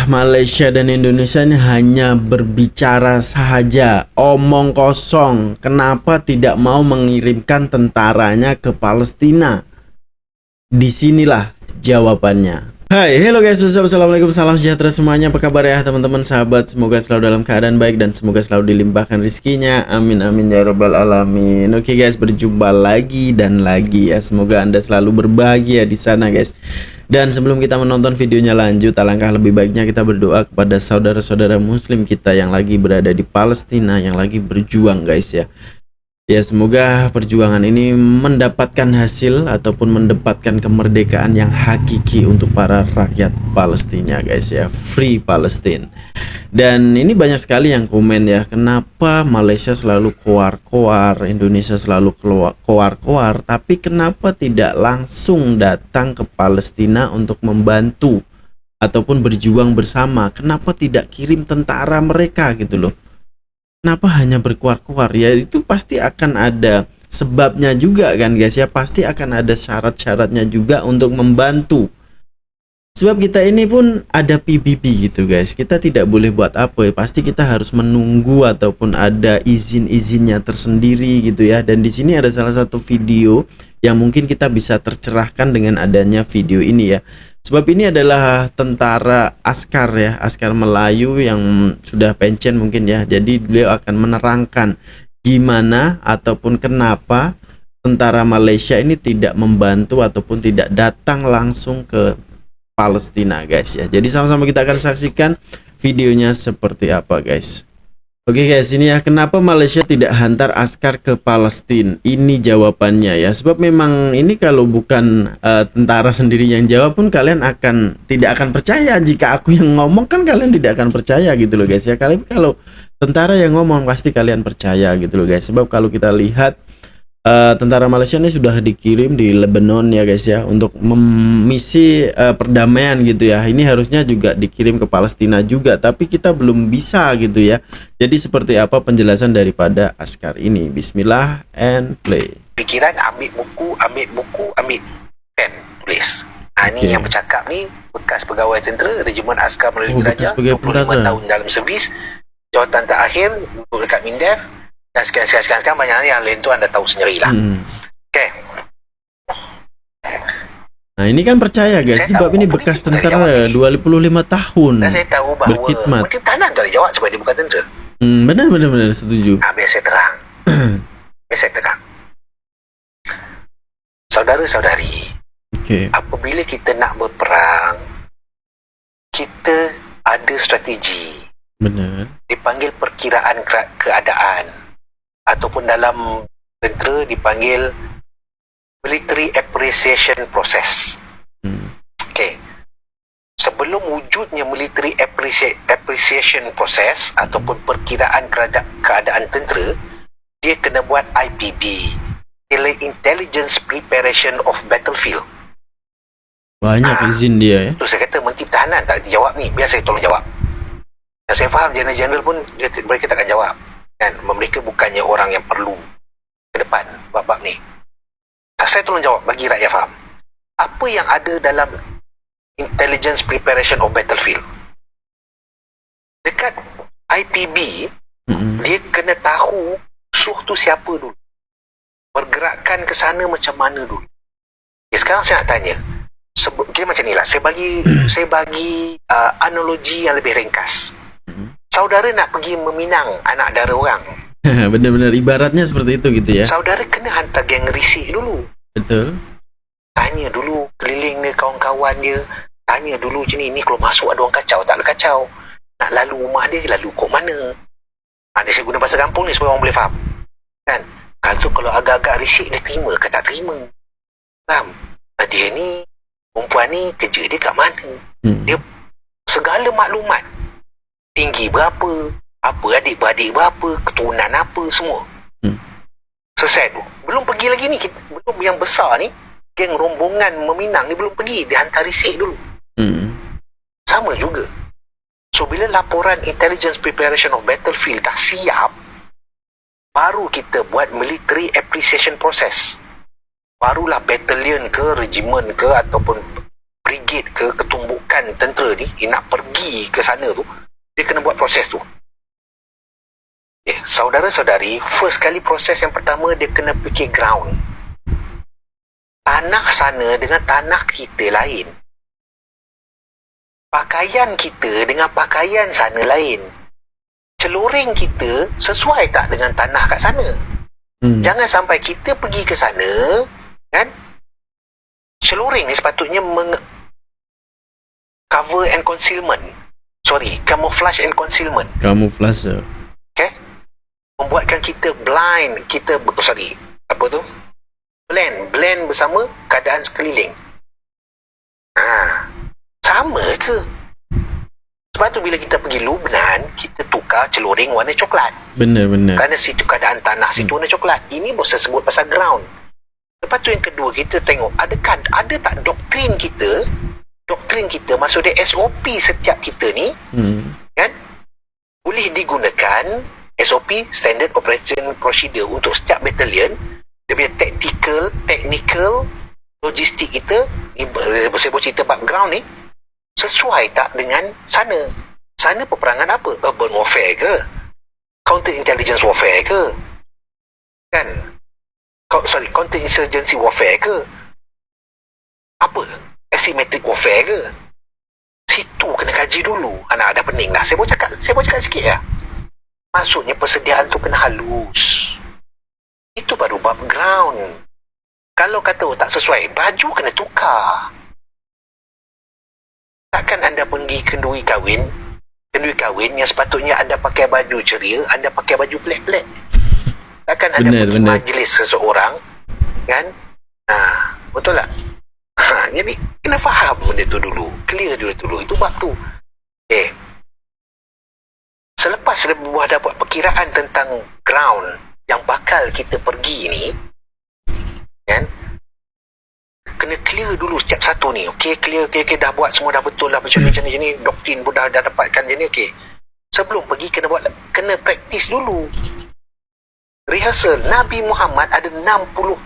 Malaysia dan Indonesia ini hanya berbicara saja, omong kosong. Kenapa tidak mau mengirimkan tentaranya ke Palestina? Disinilah jawabannya. Hai, hello guys, assalamualaikum, salam sejahtera semuanya. Apa kabar ya teman-teman sahabat? Semoga selalu dalam keadaan baik dan semoga selalu dilimpahkan rezekinya. Amin amin ya rabbal alamin. Oke guys, berjumpa lagi dan lagi ya. Semoga Anda selalu berbahagia di sana guys. Dan sebelum kita menonton videonya lanjut, alangkah lebih baiknya kita berdoa kepada saudara-saudara muslim kita yang lagi berada di Palestina, yang lagi berjuang guys ya. Ya, semoga perjuangan ini mendapatkan hasil ataupun mendapatkan kemerdekaan yang hakiki untuk para rakyat Palestina guys ya. Free Palestine. Dan ini banyak sekali yang komen ya, kenapa Malaysia selalu koar-koar, Indonesia selalu koar-koar, tapi kenapa tidak langsung datang ke Palestina untuk membantu ataupun berjuang bersama? Kenapa tidak kirim tentara mereka gitu loh? Kenapa hanya berkuar-kuar? Ya itu pasti akan ada sebabnya juga kan guys ya. Pasti akan ada syarat-syaratnya juga untuk membantu. Sebab kita ini pun ada PBB gitu guys. Kita tidak boleh buat apa ya. Pasti kita harus menunggu ataupun ada izin-izinnya tersendiri gitu ya. Dan di sini ada salah satu video yang mungkin kita bisa tercerahkan dengan adanya video ini ya. Sebab ini adalah tentara askar ya, askar Melayu yang sudah pensiun mungkin ya. Jadi beliau akan menerangkan gimana ataupun kenapa tentara Malaysia ini tidak membantu ataupun tidak datang langsung ke Palestina guys ya. Jadi sama-sama kita akan saksikan videonya seperti apa guys. Oke guys, ini ya kenapa Malaysia tidak hantar askar ke Palestina. Ini jawabannya ya. Sebab memang ini kalau bukan tentara sendiri yang jawab pun kalian tidak akan percaya. Jika aku yang ngomong kan kalian tidak akan percaya gitu loh guys ya. Kalau tentara yang ngomong pasti kalian percaya gitu loh guys. Sebab kalau kita lihat tentara Malaysia ini sudah dikirim di Lebanon ya guys ya, untuk misi perdamaian gitu ya. Ini harusnya juga dikirim ke Palestina juga, tapi kita belum bisa gitu ya. Jadi seperti apa penjelasan daripada askar ini? Bismillah and play. Pikiran ambil buku, ambil pen, tulis. Ini yang bercakap ni bekas pegawai tentera Regimen Askar Melayu Diraja, 25 tahun dalam servis, jawatan terakhir duduk dekat Mindef. Dan sekian banyak yang lain tu anda tahu sendirilah. Okay. Nah ini kan percaya guys, sebab ini bekas tentara 25 tahun dan saya tahu bahawa berkhidmat. Menteri Pertahanan tu ada jawab sebab dia bukan tentera. Benar setuju. Biar saya terang. Saudara-saudari, apabila kita nak berperang, kita ada strategi. Benar. Dipanggil perkiraan keadaan, ataupun dalam tentera dipanggil military appreciation process. Okay. Sebelum wujudnya military appreciation process ataupun perkiraan keadaan tentera, dia kena buat IPB, Intelligence Preparation of Battlefield. Banyak izin dia ya. Tu saya kata Menteri Pertahanan tak jawab ni, biar saya tolong jawab. Dan saya faham jeneral-jeneral pun mereka takkan jawab. Dan mereka bukannya orang yang perlu ke depan bab-bab ni. Saya tolong jawab bagi rakyat faham. Apa yang ada dalam Intelligence Preparation of Battlefield? Dekat IPB, dia kena tahu musuh tu siapa dulu. Pergerakan ke sana macam mana dulu. Okay, sekarang saya nak tanya. Kira macam ni lah. Saya bagi analogi yang lebih ringkas. Saudara nak pergi meminang anak dara orang. Benar-benar ibaratnya seperti itu gitu ya. Saudara kena hantar geng risik dulu. Betul. Tanya dulu keliling dia, kawan-kawan dia. Tanya dulu macam ni kalau masuk ada orang kacau, tak ada kacau. Nak lalu rumah dia, lalu kok mana. Dia saya guna bahasa kampung ni supaya orang boleh faham. Kan? Kalau agak-agak risik, dia terima ke tak terima. Faham? Dia ni, perempuan ni kerja dia kat mana. Dia segala maklumat. Tinggi berapa, apa adik-beradik berapa, keturunan apa, semua. Selesai tu. Belum pergi lagi ni, belum yang besar ni, geng rombongan meminang ni belum pergi, dia hantar risik dulu. Sama juga. So, bila laporan Intelligence Preparation of Battlefield dah siap, baru kita buat military appreciation process. Barulah battalion ke, regimen ke, ataupun brigade ke, ketumbukan pasukan tentera ni nak pergi ke sana tu, dia kena buat proses tu. Saudara-saudari, first kali proses yang pertama dia kena fikir ground. Tanah sana dengan tanah kita lain. Pakaian kita dengan pakaian sana lain. Celuring kita sesuai tak dengan tanah kat sana? Jangan sampai kita pergi ke sana, kan? Celuring ni sepatutnya cover and concealment. Camouflage and concealment. Kamuflase. Okay? Membuatkan kita blind, blend bersama keadaan sekeliling. Sama ke? Sebab tu bila kita pergi Lubnan, kita tukar celuring warna coklat. Benar. Kerana situ keadaan tanah situ warna coklat. Ini bos sebut pasal ground. Lepas tu yang kedua, kita tengok ada tak doktrin kita, maksud dia SOP setiap kita ni, kan? Boleh digunakan SOP, Standard Operation Procedure, untuk setiap battalion. Dia punya technical, logistik kita, saya cerita background ni, sesuai tak dengan sana? Sana peperangan apa? Urban warfare ke? Counter intelligence warfare ke? Kan? Counter insurgency warfare ke? Apa? Asymmetric warfare ke? Situ kena kaji dulu. Anak dah pening dah. Saya boleh cakap sikit ya. Maksudnya persediaan tu kena halus. Itu baru background. Kalau kata tak sesuai, baju kena tukar. Takkan anda pergi kenduri kahwin yang sepatutnya anda pakai baju ceria, anda pakai baju pelik-pelik. Takkan anda pergi majlis seseorang, kan? Betul tak? Jadi kena faham benda tu dulu, clear dulu. Itu bab tu. Selepas buah dapat perkiraan tentang ground yang bakal kita pergi ni, kan? Kena clear dulu setiap satu ni. Clear, dah buat semua, dah betul dah macam ni, doktrin pun dah dapatkan je ni. Sebelum pergi kena praktis dulu. Rehearsal. Nabi Muhammad ada 60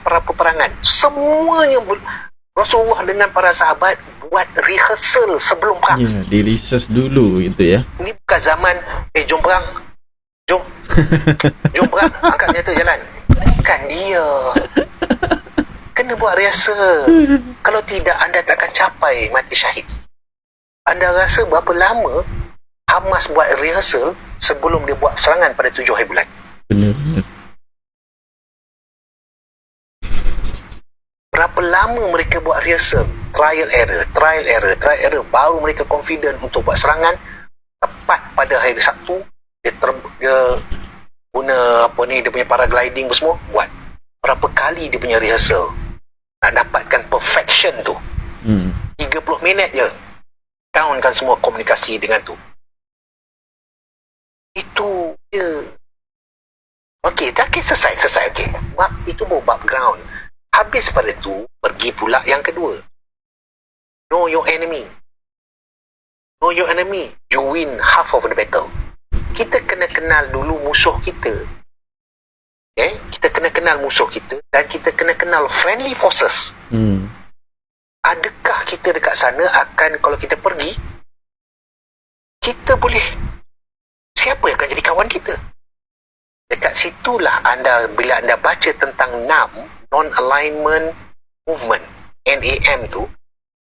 peperangan. Semuanya Rasulullah dengan para sahabat buat rehearsal sebelum perang. Ya, di research dulu itu ya. Ini bukan zaman jom perang. Jom perang, angkat senjata jalan. Bukan dia. Kena buat rehearsal. Kalau tidak, anda takkan capai mati syahid. Anda rasa berapa lama Hamas buat rehearsal sebelum dia buat serangan pada 7 hari bulan? Benar. Berapa lama mereka buat rehearsal? Trial error. Baru mereka confident untuk buat serangan. Tepat pada hari Sabtu, dia guna dia punya paragliding semua, buat. Berapa kali dia punya rehearsal nak dapatkan perfection tu. 30 minit je countkan semua komunikasi dengan tu. Itu je. Selesai. Itu baru background. Habis pada tu, pergi pula yang kedua. Know your enemy. You win half of the battle. Kita kena kenal dulu musuh kita. Kita kena kenal musuh kita, dan kita kena kenal friendly forces. Adakah kita dekat sana akan, kalau kita pergi, kita boleh, siapa yang akan jadi kawan kita? Dekat situlah bila anda baca tentang NAM, Non-Alignment Movement, NAM tu,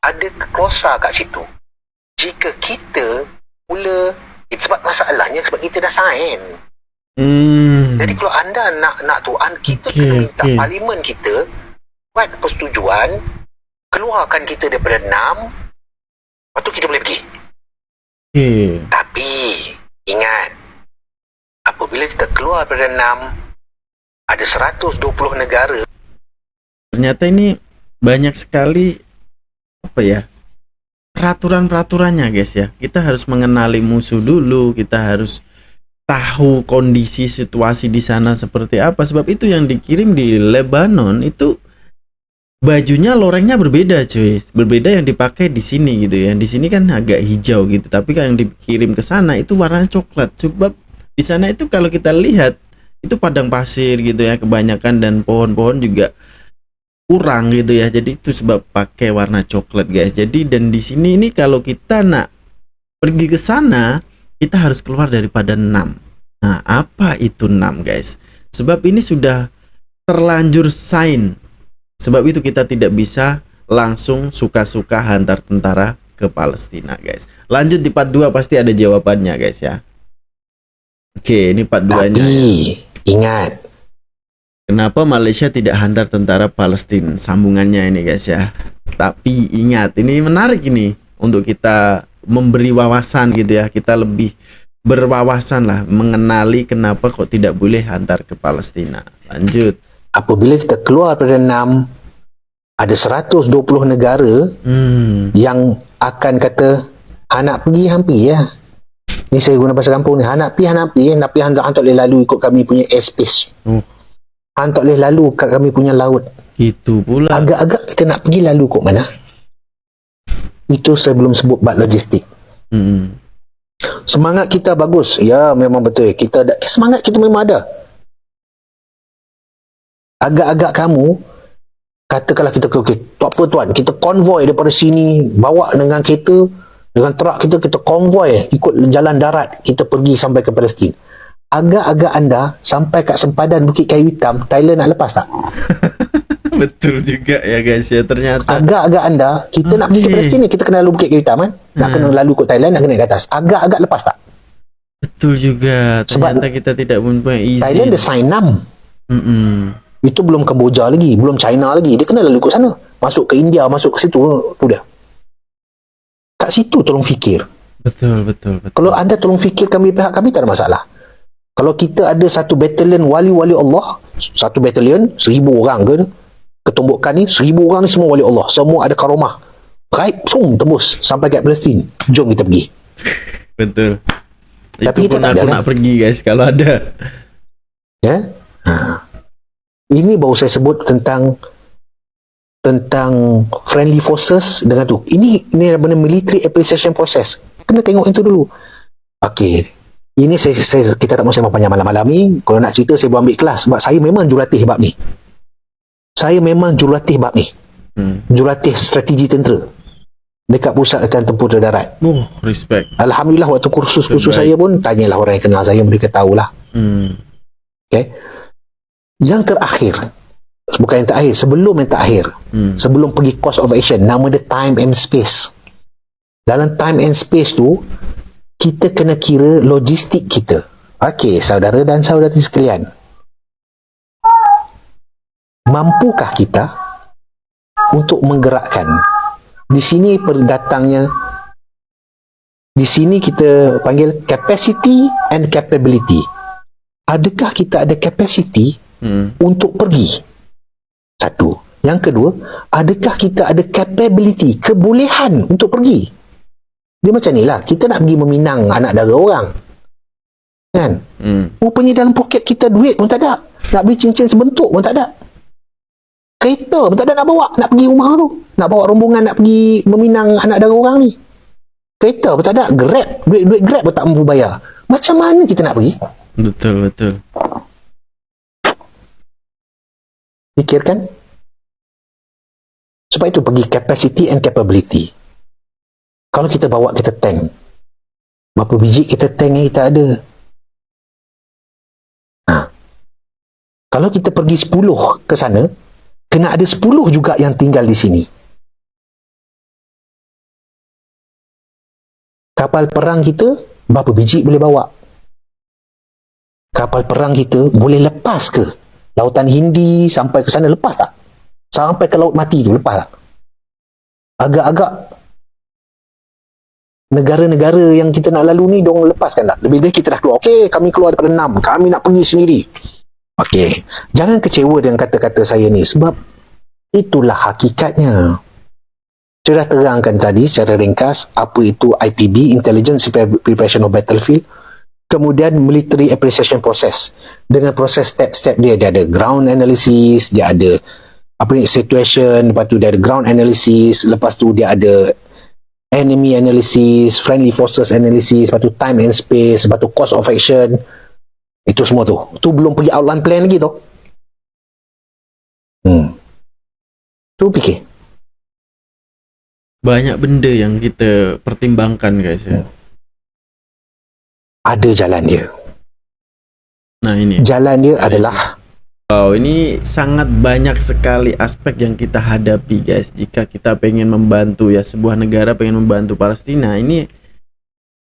ada klausa kat situ. Jika kita sebab masalahnya sebab kita dah sign. Jadi kalau anda nak tu, kita kena minta parlimen kita buat persetujuan, keluarkan kita daripada NAM, lepas tu kita boleh pergi. Tapi ingat, apabila kita keluar daripada NAM, ada 120 negara. Ternyata ini banyak sekali peraturan-peraturannya guys ya. Kita harus mengenali musuh dulu, kita harus tahu kondisi situasi di sana seperti apa. Sebab itu yang dikirim di Lebanon itu bajunya lorengnya berbeda cuy. Berbeda yang dipakai di sini gitu ya. Di sini kan agak hijau gitu, tapi kalau yang dikirim ke sana itu warnanya coklat. Sebab di sana itu kalau kita lihat itu padang pasir gitu ya kebanyakan, dan pohon-pohon juga kurang gitu ya. Jadi itu sebab pakai warna coklat guys. Jadi dan di sini ini kalau kita nak pergi ke sana, kita harus keluar daripada 6. Nah, apa itu 6 guys? Sebab ini sudah terlanjur sign. Sebab itu kita tidak bisa langsung suka-suka hantar tentara ke Palestina guys. Lanjut di part 2 pasti ada jawabannya guys ya. Oke, ini part 2-nya. Tapi ingat, Kenapa Malaysia tidak hantar tentara Palestina? Sambungannya ini guys ya. Tapi ingat, ini menarik ini untuk kita memberi wawasan gitu ya. Kita lebih berwawasan lah, mengenali kenapa kok tidak boleh hantar ke Palestina. Lanjut. apabila kita keluar pada 6, ada 120 negara yang akan kata anak pergi hampir ya. Ni saya guna bahasa kampung ni, anak pergi tapi hantar boleh lalu ikut kami punya airspace. Hantar boleh lalu kat kami punya laut. Gitu pula. Agak-agak kita nak pergi lalu kok mana? Itu saya belum sebut bab logistik. Semangat kita bagus. Ya, memang betul. Kita ada, semangat kita memang ada. Agak-agak kamu, katakanlah kita, okay, tak apa tuan, kita konvoi daripada sini, bawa dengan kereta, dengan truk kita konvoi, ikut jalan darat, kita pergi sampai ke Palestin. Agak-agak anda, sampai kat sempadan Bukit Kayu Hitam, Thailand nak lepas tak? Betul juga ya guys ya, ternyata. Agak-agak anda, kita nak pergi ke Palestin ni, kita kena lalu Bukit Kayu Hitam kan? Nak kena lalu ke Thailand, nak kena naik ke atas. Agak-agak lepas tak? Betul juga. Ternyata Sebab kita tidak mempunyai izin. Thailand dia sign 6. Itu belum Kemboja lagi, belum China lagi. Dia kena lalu ke sana. Masuk ke India, masuk ke situ, tu dah. Kat situ tolong fikir. Betul. Kalau anda tolong fikir kami, pihak kami, tak ada masalah. Kalau kita ada satu batalion wali-wali Allah, satu batalion, 1,000 orang ke, ketumbukan ni, 1,000 orang ni semua wali Allah. Semua ada karomah. Raib, tembus sampai kat Palestin. Jom kita pergi. Betul. Tapi Itu kita pun tak aku ada, nak kan? pergi guys kalau ada. Ya? Ini baru saya sebut tentang friendly forces dengan tu. Ini benda military appreciation process. Kena tengok itu dulu. Okey. Ini kita tak mahu sembang panjang malam-malam ni. Kalau nak cerita saya boleh ambil kelas sebab saya memang jurulatih bab ni. Saya memang jurulatih bab ni. Jurulatih strategi tentera dekat Pusat Latihan Tempura Darat. Oh, respect. Alhamdulillah waktu kursus Terbaik. saya pun tanyalah orang yang kenal saya, mereka tahulah. Okay. Yang terakhir, bukan yang terakhir, sebelum yang terakhir, sebelum pergi course of action, nama dia time and space. Dalam time and space tu, kita kena kira logistik kita. Okey, saudara dan saudari sekalian, mampukah kita untuk menggerakkan? Di sini perdatangnya, di sini kita panggil capacity and capability. Adakah kita ada capacity untuk pergi? Satu. Yang kedua, adakah kita ada capability, kebolehan untuk pergi? Dia macam ni lah, kita nak pergi meminang anak dara orang. Kan? Rupanya dalam poket kita duit pun tak ada. Nak beli cincin sebentuk pun tak ada. Kereta pun tak ada nak bawa, nak pergi rumah tu. Nak bawa rombongan, nak pergi meminang anak dara orang ni. Kereta pun tak ada. Grab, duit Grab pun tak mampu bayar. Macam mana kita nak pergi? Betul. Fikirkan. Sebab itu pergi capacity and capability. Kalau kita bawa kita tank, berapa biji kita tank yang kita ada? Kalau kita pergi 10 ke sana, kena ada 10 juga yang tinggal di sini. Kapal perang kita, berapa biji boleh bawa? Kapal perang kita boleh lepas ke? Lautan Hindi sampai ke sana lepas tak? Sampai ke Laut Mati tu lepas tak? Agak-agak negara-negara yang kita nak lalu ni dong lepaskan tak? Lebih-lebih kita dah keluar. Okey, kami keluar daripada 6. Kami nak pergi sendiri. Okey. Jangan kecewa dengan kata-kata saya ni sebab itulah hakikatnya. Saya dah terangkan tadi secara ringkas apa itu IPB, Intelligence Preparation of Battlefield. Kemudian military appreciation process. Dengan proses step-step dia ada ground analysis, dia ada situation, lepas tu dia ada ground analysis, lepas tu dia ada enemy analysis, friendly forces analysis, lepas tu time and space, lepas tu course of action. Itu semua tu. Tu belum pergi outline plan lagi tu. Tu fikir. Banyak benda yang kita pertimbangkan guys ya. Ada jalan dia. Nah ini. Jalan dia adalah Wow, ini sangat banyak sekali aspek yang kita hadapi guys. Jika kita pengen membantu ya sebuah negara pengen membantu Palestina, ini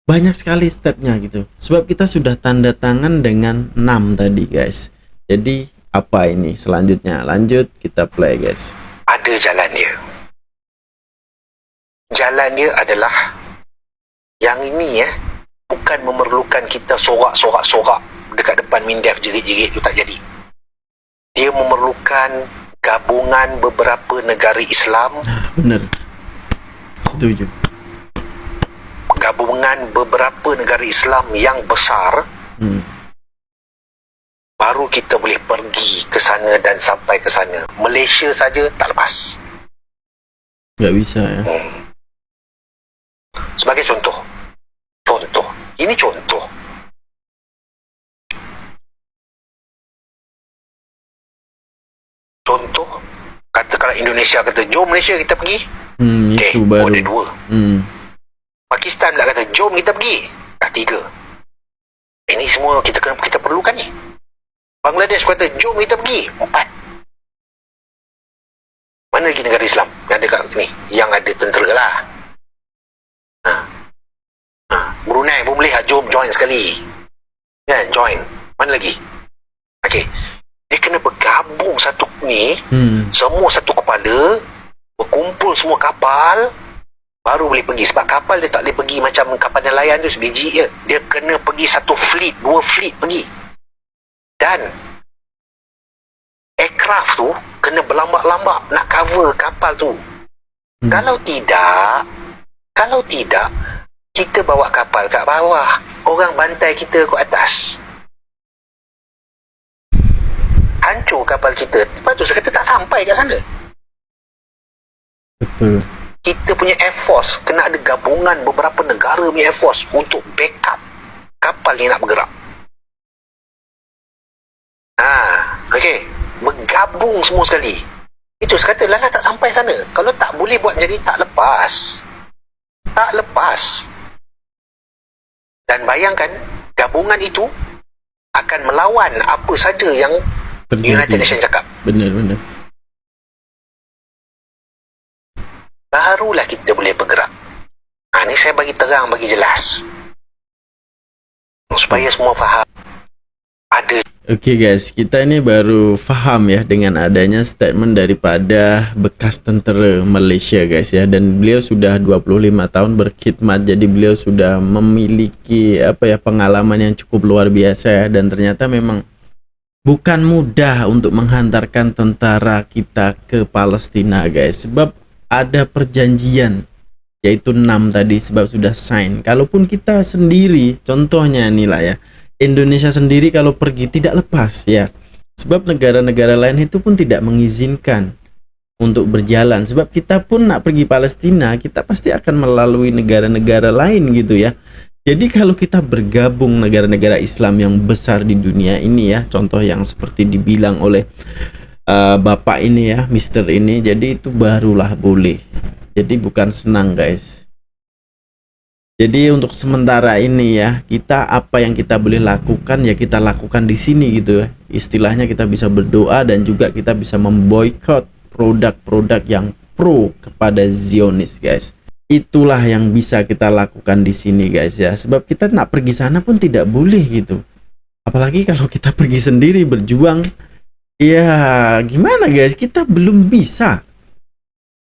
banyak sekali stepnya gitu. Sebab kita sudah tanda tangan dengan 6 tadi guys. Jadi apa ini selanjutnya? Lanjut kita play guys. ada jalan dia. Jalan dia adalah yang ini bukan memerlukan kita sorak-sorak dekat depan mindef jerit-jerit tu, tak jadi. Dia memerlukan gabungan beberapa negara Islam, Bener. Setuju. gabungan beberapa negara Islam yang besar, baru kita boleh pergi ke sana dan sampai ke sana. Malaysia saja tak lepas. Gak bisa ya. Sebagai contoh, ini contoh. Contoh, katakanlah Indonesia kata, jom Malaysia kita pergi. Itu baru. Ada 2. Pakistan tak kata, jom kita pergi. Dah 3. Ini semua kita perlukan ni. Bangladesh kata, jom kita pergi. 4. Mana lagi negara Islam yang ada kat ni? Yang ada tentera lah. Brunei pun boleh, jom join sekali. Kan, join. Mana lagi? Okey. Dia kena bergabung satu ni, semua satu kepala, berkumpul semua kapal, baru boleh pergi. Sebab kapal dia tak boleh pergi macam kapal nelayan tu sebiji je. Dia kena pergi satu fleet, 2 fleet pergi. Dan aircraft tu kena berlambak-lambak nak cover kapal tu. Kalau tidak, kita bawa kapal kat bawah, orang bantai kita kat atas. Hancur kapal kita. Lepas tu saya kata tak sampai kat sana. Betul. Kita punya Air Force kena ada gabungan beberapa negara punya Air Force untuk backup kapal ni nak bergerak. Okey, bergabung semua sekali. Itu saya kata lala tak sampai sana. Kalau tak boleh buat jadi tak lepas. Dan bayangkan gabungan itu akan melawan apa saja yang Terjadi. United Nations cakap. Benar. Barulah kita boleh bergerak. Ni saya bagi terang, bagi jelas. Supaya semua faham. Ada. Oke guys, kita ini baru faham ya dengan adanya statement daripada bekas tentera Malaysia guys ya, dan beliau sudah 25 tahun berkhidmat, jadi beliau sudah memiliki pengalaman yang cukup luar biasa ya, dan ternyata memang bukan mudah untuk menghantarkan tentara kita ke Palestina guys, sebab ada perjanjian yaitu 6 tadi, sebab sudah sign. Kalaupun kita sendiri, contohnya inilah ya, Indonesia sendiri kalau pergi tidak lepas ya, sebab negara-negara lain itu pun tidak mengizinkan untuk berjalan. Sebab kita pun nak pergi Palestina, kita pasti akan melalui negara-negara lain gitu ya. Jadi kalau kita bergabung negara-negara Islam yang besar di dunia ini ya, contoh yang seperti dibilang oleh bapak ini ya, Mister ini, jadi itu barulah boleh. Jadi bukan senang guys. Jadi untuk sementara ini ya, kita apa yang kita boleh lakukan ya kita lakukan di sini gitu ya. Istilahnya kita bisa berdoa dan juga kita bisa memboikot produk-produk yang pro kepada Zionis guys. Itulah yang bisa kita lakukan di sini guys ya. Sebab kita nak pergi sana pun tidak boleh gitu. Apalagi kalau kita pergi sendiri berjuang, ya gimana guys, kita belum bisa.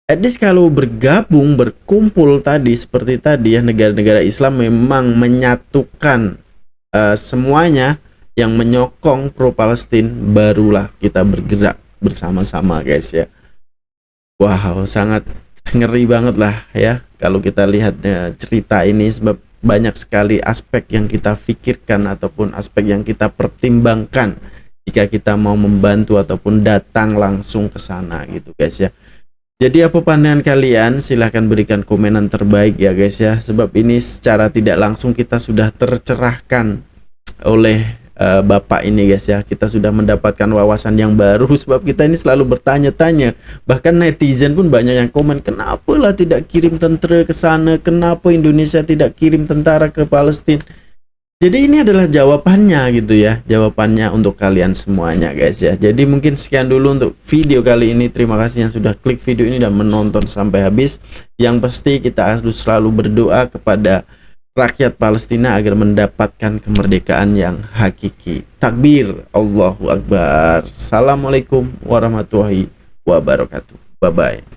At least kalau bergabung, berkumpul tadi seperti tadi ya, negara-negara Islam memang menyatukan semuanya yang menyokong pro Palestina, barulah kita bergerak bersama-sama guys ya. Wow, sangat ngeri banget lah ya kalau kita lihat cerita ini, sebab banyak sekali aspek yang kita pikirkan ataupun aspek yang kita pertimbangkan jika kita mau membantu ataupun datang langsung ke sana gitu guys ya. Jadi apa pandangan kalian? Silahkan berikan komenan terbaik ya guys ya. Sebab ini secara tidak langsung kita sudah tercerahkan oleh Bapak ini guys ya. Kita sudah mendapatkan wawasan yang baru sebab kita ini selalu bertanya-tanya. Bahkan netizen pun banyak yang komen, kenapa lah tidak kirim tentara ke sana, kenapa Indonesia tidak kirim tentara ke Palestina. Jadi ini adalah jawabannya gitu ya, jawabannya untuk kalian semuanya guys ya. Jadi mungkin sekian dulu untuk video kali ini. Terima kasih yang sudah klik video ini dan menonton sampai habis. Yang pasti kita harus selalu berdoa kepada rakyat Palestina agar mendapatkan kemerdekaan yang hakiki. Takbir, Allahu Akbar. Assalamualaikum warahmatullahi wabarakatuh. Bye bye.